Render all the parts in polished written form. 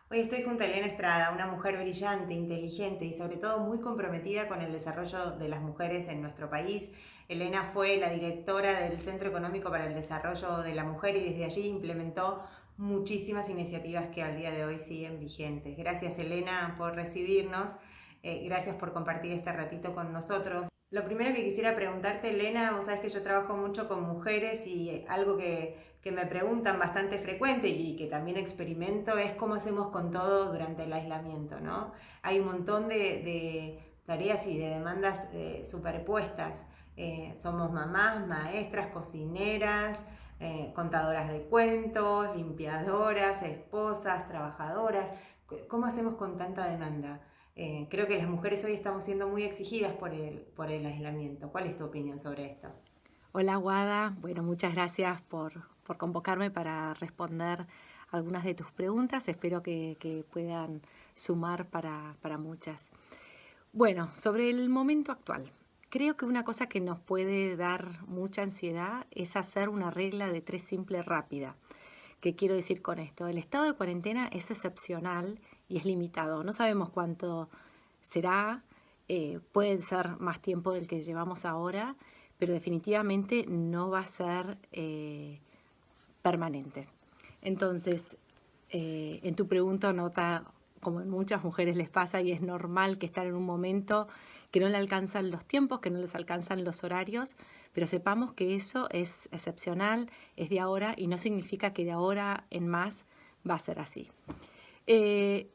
Hoy estoy junto a Elena Estrada, una mujer brillante, inteligente y sobre todo muy comprometida con el desarrollo de las mujeres en nuestro país. Elena fue la directora del Centro Económico para el Desarrollo de la Mujer y desde allí implementó muchísimas iniciativas que al día de hoy siguen vigentes. Gracias Elena por recibirnos, gracias por compartir este ratito con nosotros. Lo primero que quisiera preguntarte, Elena, vos sabés que yo trabajo mucho con mujeres y algo que me preguntan bastante frecuente y que también experimento es cómo hacemos con todo durante el aislamiento, ¿no? Hay un montón de tareas y de demandas superpuestas. Somos mamás, maestras, cocineras, contadoras de cuentos, limpiadoras, esposas, trabajadoras. ¿Cómo hacemos con tanta demanda? Creo que las mujeres hoy estamos siendo muy exigidas por el aislamiento. ¿Cuál es tu opinión sobre esto? Hola, Guada. Bueno, muchas gracias por convocarme para responder algunas de tus preguntas. Espero que puedan sumar para muchas. Bueno, sobre el momento actual. Creo que una cosa que nos puede dar mucha ansiedad es hacer una regla de tres simple rápida. ¿Qué quiero decir con esto? El estado de cuarentena es excepcional y es limitado. No sabemos cuánto será, puede ser más tiempo del que llevamos ahora, pero definitivamente no va a ser permanente. Entonces, en tu pregunta nota, como en muchas mujeres les pasa, y es normal que están en un momento que no le alcanzan los tiempos, que no les alcanzan los horarios, pero sepamos que eso es excepcional, es de ahora y no significa que de ahora en más va a ser así. Eh,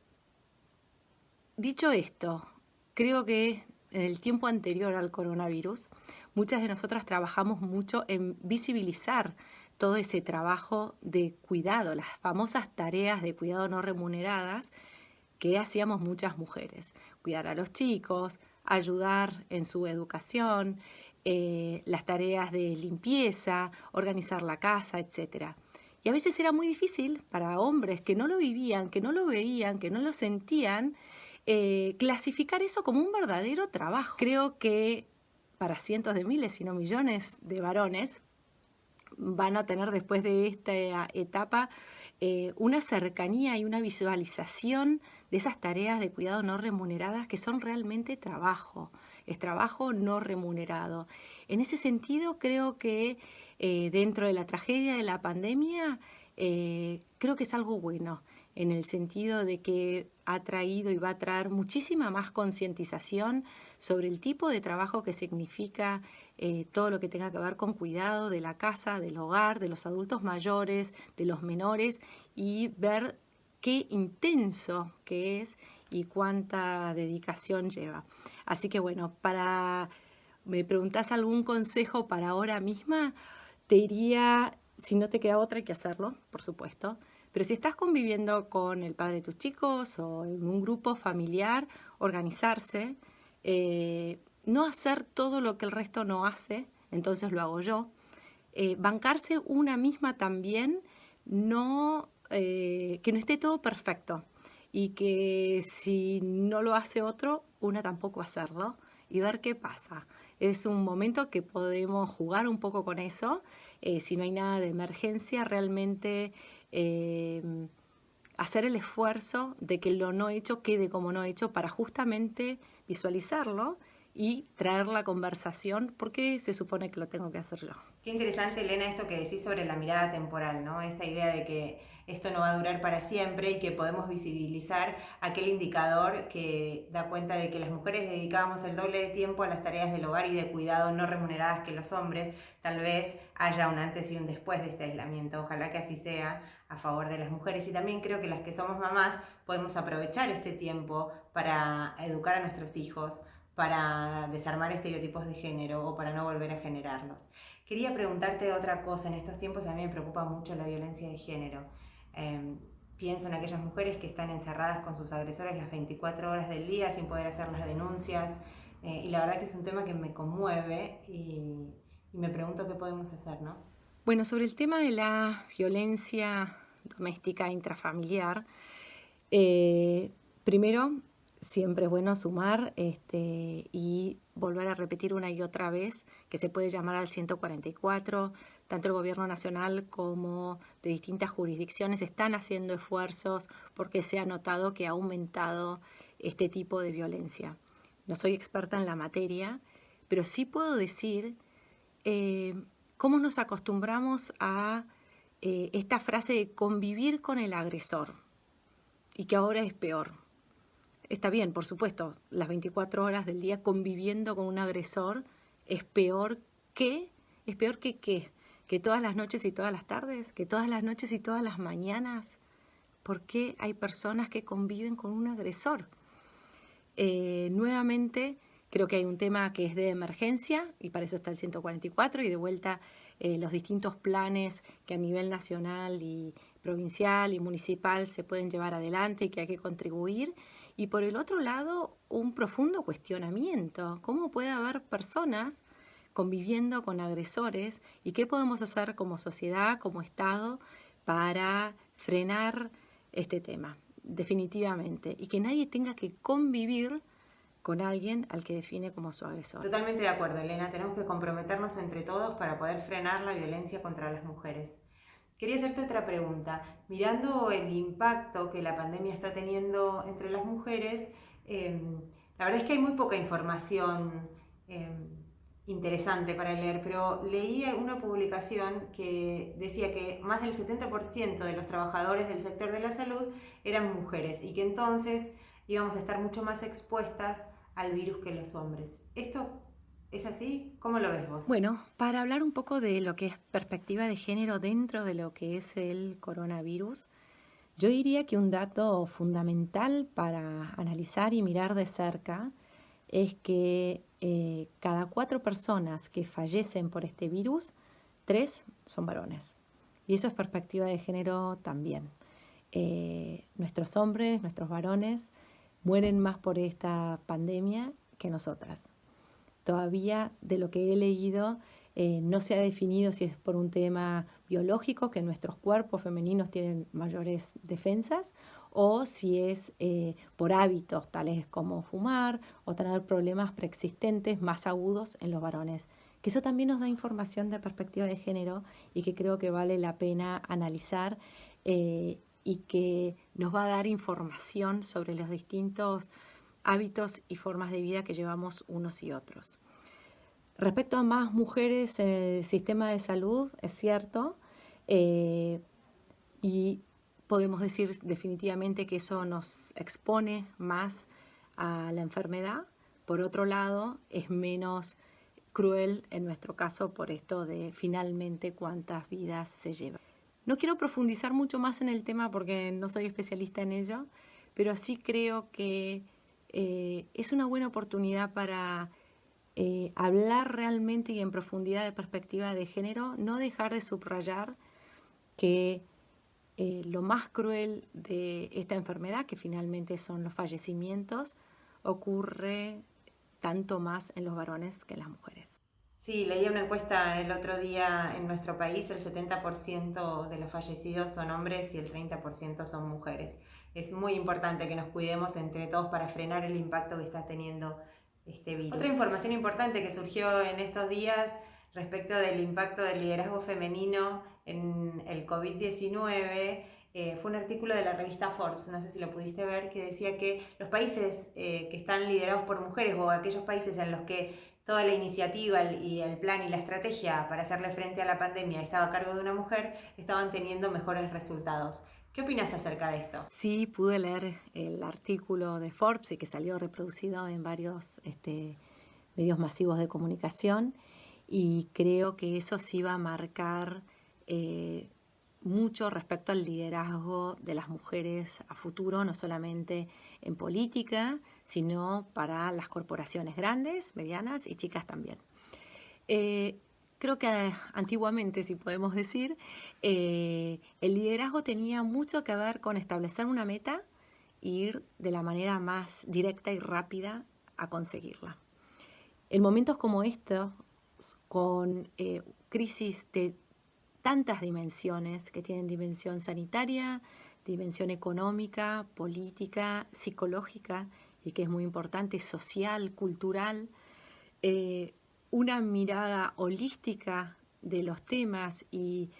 Dicho esto, creo que en el tiempo anterior al coronavirus, muchas de nosotras trabajamos mucho en visibilizar todo ese trabajo de cuidado, las famosas tareas de cuidado no remuneradas que hacíamos muchas mujeres. Cuidar a los chicos, ayudar en su educación, las tareas de limpieza, organizar la casa, etcétera. Y a veces era muy difícil para hombres que no lo vivían, que no lo veían, que no lo sentían, clasificar eso como un verdadero trabajo. Creo que para cientos de miles, si no millones de varones, van a tener después de esta etapa una cercanía y una visualización de esas tareas de cuidado no remuneradas que son realmente trabajo, es trabajo no remunerado. En ese sentido, creo que dentro de la tragedia de la pandemia, creo que es algo bueno, en el sentido de que ha traído y va a traer muchísima más concientización sobre el tipo de trabajo que significa todo lo que tenga que ver con cuidado de la casa, del hogar, de los adultos mayores, de los menores, y ver qué intenso que es y cuánta dedicación lleva. Así que bueno, me preguntás algún consejo para ahora misma, te diría, si no te queda otra, hay que hacerlo, por supuesto. Pero si estás conviviendo con el padre de tus chicos o en un grupo familiar, organizarse, no hacer todo lo que el resto no hace, entonces lo hago yo. Bancarse una misma también, que no esté todo perfecto y que si no lo hace otro, una tampoco hacerlo y ver qué pasa. Es un momento que podemos jugar un poco con eso. Si no hay nada de emergencia, realmente eh, hacer el esfuerzo de que lo no hecho quede como no hecho para justamente visualizarlo y traer la conversación porque se supone que lo tengo que hacer yo. Qué interesante, Elena, esto que decís sobre la mirada temporal, ¿no? Esta idea de que esto no va a durar para siempre y que podemos visibilizar aquel indicador que da cuenta de que las mujeres dedicábamos el doble de tiempo a las tareas del hogar y de cuidado no remuneradas que los hombres. Tal vez haya un antes y un después de este aislamiento. Ojalá que así sea a favor de las mujeres. Y también creo que las que somos mamás podemos aprovechar este tiempo para educar a nuestros hijos, para desarmar estereotipos de género o para no volver a generarlos. Quería preguntarte otra cosa. En estos tiempos a mí me preocupa mucho la violencia de género. Eh, Pienso en aquellas mujeres que están encerradas con sus agresores las 24 horas del día sin poder hacer las denuncias. Y la verdad que es un tema que me conmueve y me pregunto qué podemos hacer, ¿no? Bueno, sobre el tema de la violencia doméstica intrafamiliar, primero siempre es bueno sumar y volver a repetir una y otra vez que se puede llamar al 144. Tanto el gobierno nacional como de distintas jurisdicciones están haciendo esfuerzos porque se ha notado que ha aumentado este tipo de violencia. No soy experta en la materia, pero sí puedo decir cómo nos acostumbramos a esta frase de convivir con el agresor y que ahora es peor. Está bien, por supuesto, las 24 horas del día conviviendo con un agresor es peor que qué, que todas las noches y todas las tardes, que todas las noches y todas las mañanas. ¿Por qué hay personas que conviven con un agresor? Nuevamente, creo que hay un tema que es de emergencia y para eso está el 144 y de vuelta los distintos planes que a nivel nacional y provincial y municipal se pueden llevar adelante y que hay que contribuir. Y por el otro lado, un profundo cuestionamiento. ¿Cómo puede haber personas conviviendo con agresores y qué podemos hacer como sociedad, como Estado, para frenar este tema? Definitivamente. Y que nadie tenga que convivir con alguien al que define como su agresor. Totalmente de acuerdo, Elena. Tenemos que comprometernos entre todos para poder frenar la violencia contra las mujeres. Quería hacerte otra pregunta. Mirando el impacto que la pandemia está teniendo entre las mujeres, la verdad es que hay muy poca información interesante para leer, pero leí una publicación que decía que más del 70% de los trabajadores del sector de la salud eran mujeres y que entonces íbamos a estar mucho más expuestas al virus que los hombres. ¿Esto es así? ¿Cómo lo ves vos? Bueno, para hablar un poco de lo que es perspectiva de género dentro de lo que es el coronavirus, yo diría que un dato fundamental para analizar y mirar de cerca es que cada 4 personas que fallecen por este virus, 3 son varones. Y eso es perspectiva de género también. Nuestros hombres, nuestros varones, mueren más por esta pandemia que nosotras. Todavía de lo que he leído no se ha definido si es por un tema biológico, que nuestros cuerpos femeninos tienen mayores defensas, o si es por hábitos tales como fumar o tener problemas preexistentes más agudos en los varones. Que eso también nos da información de perspectiva de género y que creo que vale la pena analizar y que nos va a dar información sobre los distintos hábitos y formas de vida que llevamos unos y otros. Respecto a más mujeres en el sistema de salud, es cierto, y podemos decir definitivamente que eso nos expone más a la enfermedad. Por otro lado, es menos cruel en nuestro caso por esto de finalmente cuántas vidas se llevan. No quiero profundizar mucho más en el tema porque no soy especialista en ello, pero sí creo que es una buena oportunidad para hablar realmente y en profundidad de perspectiva de género, no dejar de subrayar que lo más cruel de esta enfermedad, que finalmente son los fallecimientos, ocurre tanto más en los varones que en las mujeres. Sí, leí una encuesta el otro día en nuestro país, el 70% de los fallecidos son hombres y el 30% son mujeres. Es muy importante que nos cuidemos entre todos para frenar el impacto que está teniendo este virus. Otra información importante que surgió en estos días respecto del impacto del liderazgo femenino en el COVID-19 fue un artículo de la revista Forbes, no sé si lo pudiste ver, que decía que los países que están liderados por mujeres o aquellos países en los que toda la iniciativa y el plan y la estrategia para hacerle frente a la pandemia estaba a cargo de una mujer, estaban teniendo mejores resultados. ¿Qué opinas acerca de esto? Sí, pude leer el artículo de Forbes y que salió reproducido en varios medios masivos de comunicación y creo que eso sí va a marcar mucho respecto al liderazgo de las mujeres a futuro, no solamente en política, sino para las corporaciones grandes, medianas y chicas también. Creo que antiguamente, si podemos decir, el liderazgo tenía mucho que ver con establecer una meta e ir de la manera más directa y rápida a conseguirla. En momentos como estos, con crisis de tantas dimensiones, que tienen dimensión sanitaria, dimensión económica, política, psicológica y que es muy importante, social, cultural, una mirada holística de los temas y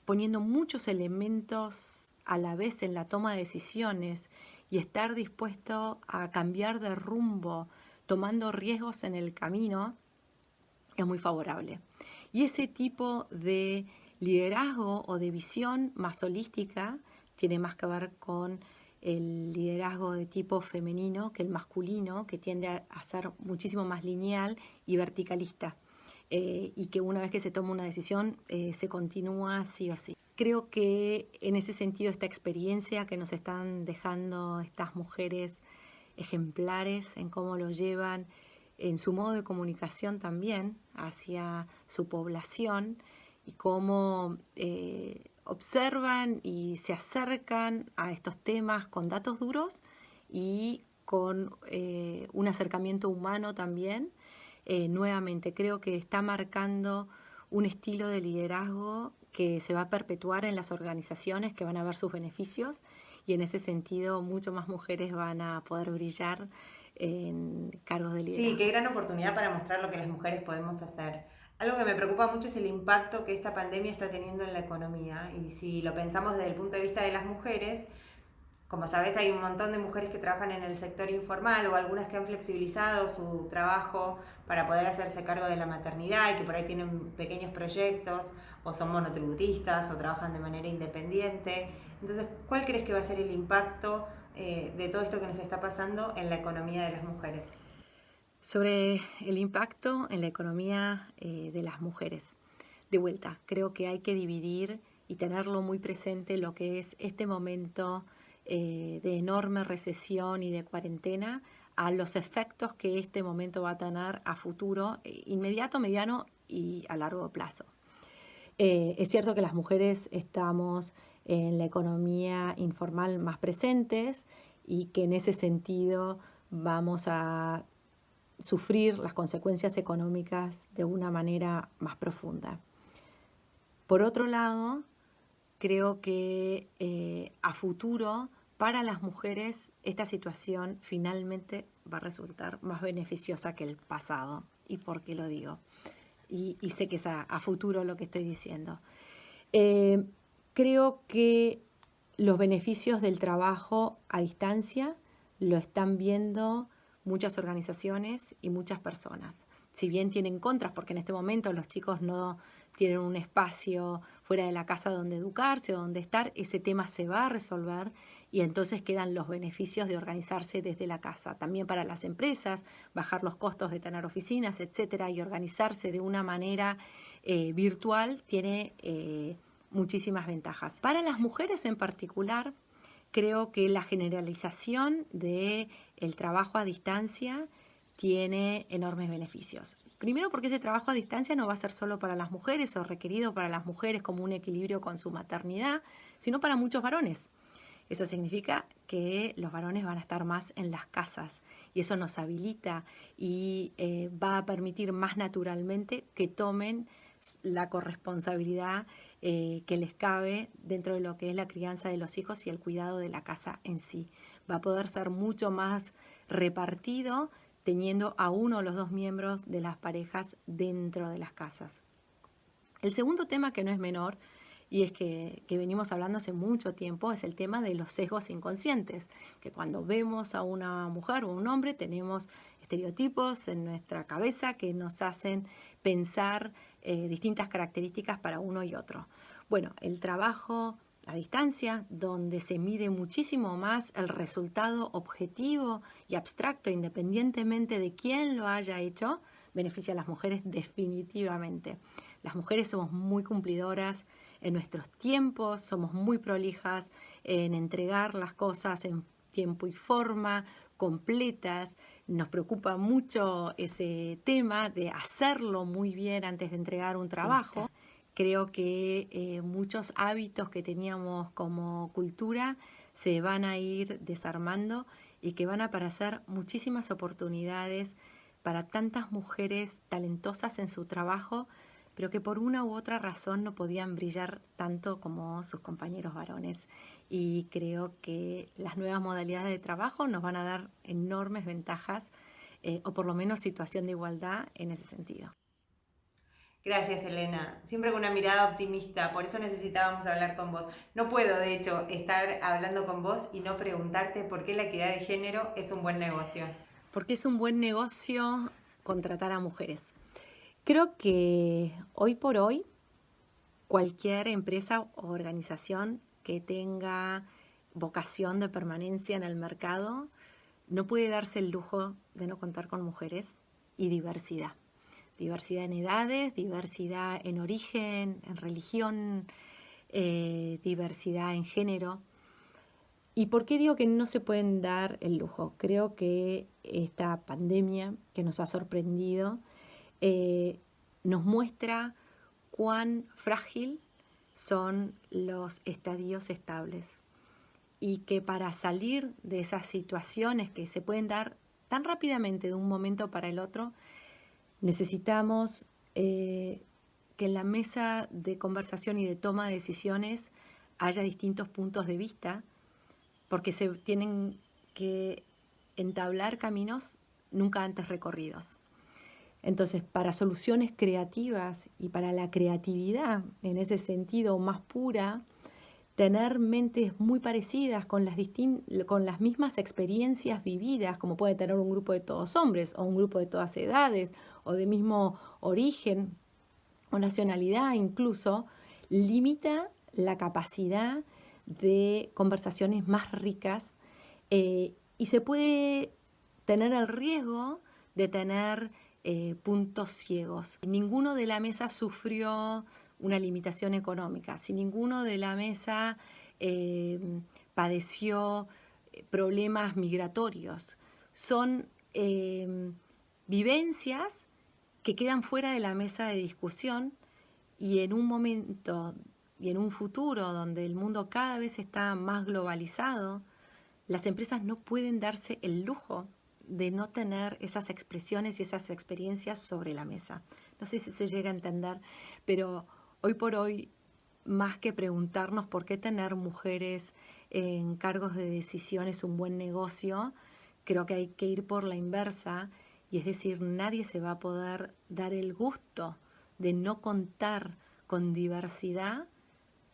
poniendo muchos elementos a la vez en la toma de decisiones y estar dispuesto a cambiar de rumbo, tomando riesgos en el camino, es muy favorable. Y ese tipo de liderazgo o de visión más holística tiene más que ver con el liderazgo de tipo femenino que el masculino, que tiende a ser muchísimo más lineal y verticalista. Y que una vez que se toma una decisión se continúa sí o sí. Creo que en ese sentido esta experiencia que nos están dejando estas mujeres ejemplares en cómo lo llevan, en su modo de comunicación también hacia su población y cómo observan y se acercan a estos temas con datos duros y con un acercamiento humano también. Nuevamente creo que está marcando un estilo de liderazgo que se va a perpetuar en las organizaciones, que van a ver sus beneficios, y en ese sentido mucho más mujeres van a poder brillar en cargos de liderazgo. Sí, qué gran oportunidad para mostrar lo que las mujeres podemos hacer. Algo que me preocupa mucho es el impacto que esta pandemia está teniendo en la economía. Y si lo pensamos desde el punto de vista de las mujeres, como sabes, hay un montón de mujeres que trabajan en el sector informal o algunas que han flexibilizado su trabajo para poder hacerse cargo de la maternidad y que por ahí tienen pequeños proyectos o son monotributistas o trabajan de manera independiente. Entonces, ¿cuál crees que va a ser el impacto de todo esto que nos está pasando en la economía de las mujeres? Sobre el impacto en la economía de las mujeres. De vuelta, creo que hay que dividir y tenerlo muy presente lo que es este momento de enorme recesión y de cuarentena a los efectos que este momento va a tener a futuro, inmediato, mediano y a largo plazo. Es cierto que las mujeres estamos en la economía informal más presentes y que en ese sentido vamos a sufrir las consecuencias económicas de una manera más profunda. Por otro lado, creo que a futuro para las mujeres esta situación finalmente va a resultar más beneficiosa que el pasado. ¿Y por qué lo digo? Y sé que es a futuro lo que estoy diciendo. Creo que los beneficios del trabajo a distancia lo están viendo muchas organizaciones y muchas personas. Si bien tienen contras, porque en este momento los chicos no tienen un espacio fuera de la casa donde educarse o donde estar, ese tema se va a resolver y entonces quedan los beneficios de organizarse desde la casa. También para las empresas, bajar los costos de tener oficinas, etcétera, y organizarse de una manera virtual tiene muchísimas ventajas. Para las mujeres en particular, creo que la generalización del trabajo a distancia tiene enormes beneficios. Primero porque ese trabajo a distancia no va a ser solo para las mujeres o requerido para las mujeres como un equilibrio con su maternidad, sino para muchos varones. Eso significa que los varones van a estar más en las casas y eso nos habilita y va a permitir más naturalmente que tomen la corresponsabilidad que les cabe dentro de lo que es la crianza de los hijos y el cuidado de la casa en sí. Va a poder ser mucho más repartido teniendo a uno o los dos miembros de las parejas dentro de las casas. El segundo tema que no es menor y es que venimos hablando hace mucho tiempo, es el tema de los sesgos inconscientes, que cuando vemos a una mujer o un hombre tenemos estereotipos en nuestra cabeza que nos hacen pensar distintas características para uno y otro. Bueno, el trabajo a distancia, donde se mide muchísimo más el resultado objetivo y abstracto, independientemente de quién lo haya hecho, beneficia a las mujeres definitivamente. Las mujeres somos muy cumplidoras en nuestros tiempos, somos muy prolijas en entregar las cosas en tiempo y forma, completas. Nos preocupa mucho ese tema de hacerlo muy bien antes de entregar un trabajo. Creo que muchos hábitos que teníamos como cultura se van a ir desarmando y que van a aparecer muchísimas oportunidades para tantas mujeres talentosas en su trabajo, pero que por una u otra razón no podían brillar tanto como sus compañeros varones. y creo que las nuevas modalidades de trabajo nos van a dar enormes ventajas o por lo menos situación de igualdad en ese sentido. Gracias, Elena. Siempre con una mirada optimista, por eso necesitábamos hablar con vos. No puedo, de hecho, estar hablando con vos y no preguntarte por qué la equidad de género es un buen negocio. Porque es un buen negocio contratar a mujeres. Creo que hoy por hoy cualquier empresa o organización que tenga vocación de permanencia en el mercado no puede darse el lujo de no contar con mujeres y diversidad. Diversidad en edades, diversidad en origen, en religión, diversidad en género. ¿Y por qué digo que no se pueden dar el lujo? Creo que esta pandemia que nos ha sorprendido nos muestra cuán frágil son los estadios estables y que para salir de esas situaciones que se pueden dar tan rápidamente de un momento para el otro, necesitamos que en la mesa de conversación y de toma de decisiones haya distintos puntos de vista, porque se tienen que entablar caminos nunca antes recorridos. Entonces, para soluciones creativas y para la creatividad, en ese sentido más pura, tener mentes muy parecidas con las mismas experiencias vividas, como puede tener un grupo de todos hombres o un grupo de todas edades o de mismo origen o nacionalidad incluso, limita la capacidad de conversaciones más ricas y se puede tener el riesgo de tener puntos ciegos. Ninguno de la mesa sufrió una limitación económica, si ninguno de la mesa padeció problemas migratorios. Son vivencias que quedan fuera de la mesa de discusión y en un momento y en un futuro donde el mundo cada vez está más globalizado, las empresas no pueden darse el lujo de no tener esas expresiones y esas experiencias sobre la mesa. No sé si se llega a entender, pero hoy por hoy, más que preguntarnos por qué tener mujeres en cargos de decisión es un buen negocio, creo que hay que ir por la inversa, y es decir, nadie se va a poder dar el gusto de no contar con diversidad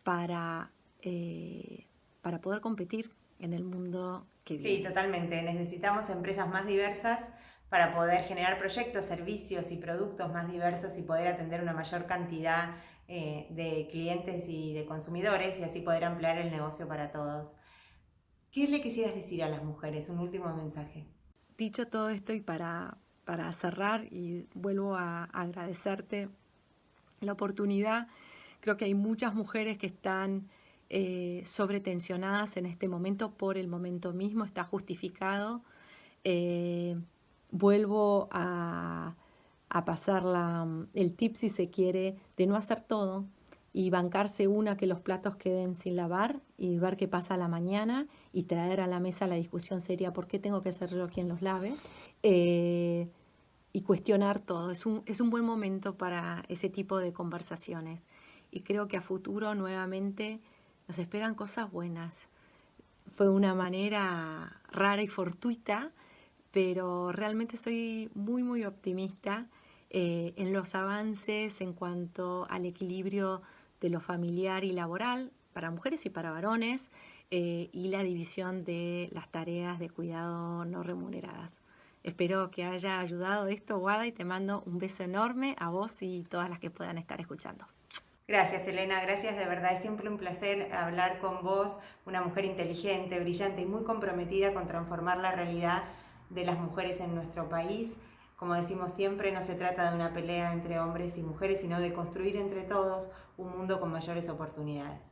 para poder competir en el mundo que viene. Sí, totalmente. Necesitamos empresas más diversas para poder generar proyectos, servicios y productos más diversos y poder atender una mayor cantidad de clientes y de consumidores y así poder ampliar el negocio para todos. ¿Qué le quisieras decir a las mujeres? Un último mensaje. Dicho todo esto y para cerrar, y vuelvo a agradecerte la oportunidad, creo que hay muchas mujeres que están sobretensionadas en este momento por el momento mismo, está justificado. Vuelvo a pasar el tip, si se quiere, de no hacer todo y bancarse que los platos queden sin lavar y ver qué pasa a la mañana y traer a la mesa la discusión seria, ¿por qué tengo que ser yo quien los lave? Y cuestionar todo. Es un buen momento para ese tipo de conversaciones. Y creo que a futuro nuevamente nos esperan cosas buenas. Fue una manera rara y fortuita, pero realmente soy muy, muy optimista en los avances en cuanto al equilibrio de lo familiar y laboral para mujeres y para varones y la división de las tareas de cuidado no remuneradas. Espero que haya ayudado esto, Guada, y te mando un beso enorme a vos y todas las que puedan estar escuchando. Gracias, Elena, gracias de verdad. Es siempre un placer hablar con vos, una mujer inteligente, brillante y muy comprometida con transformar la realidad de las mujeres en nuestro país. Como decimos siempre, no se trata de una pelea entre hombres y mujeres, sino de construir entre todos un mundo con mayores oportunidades.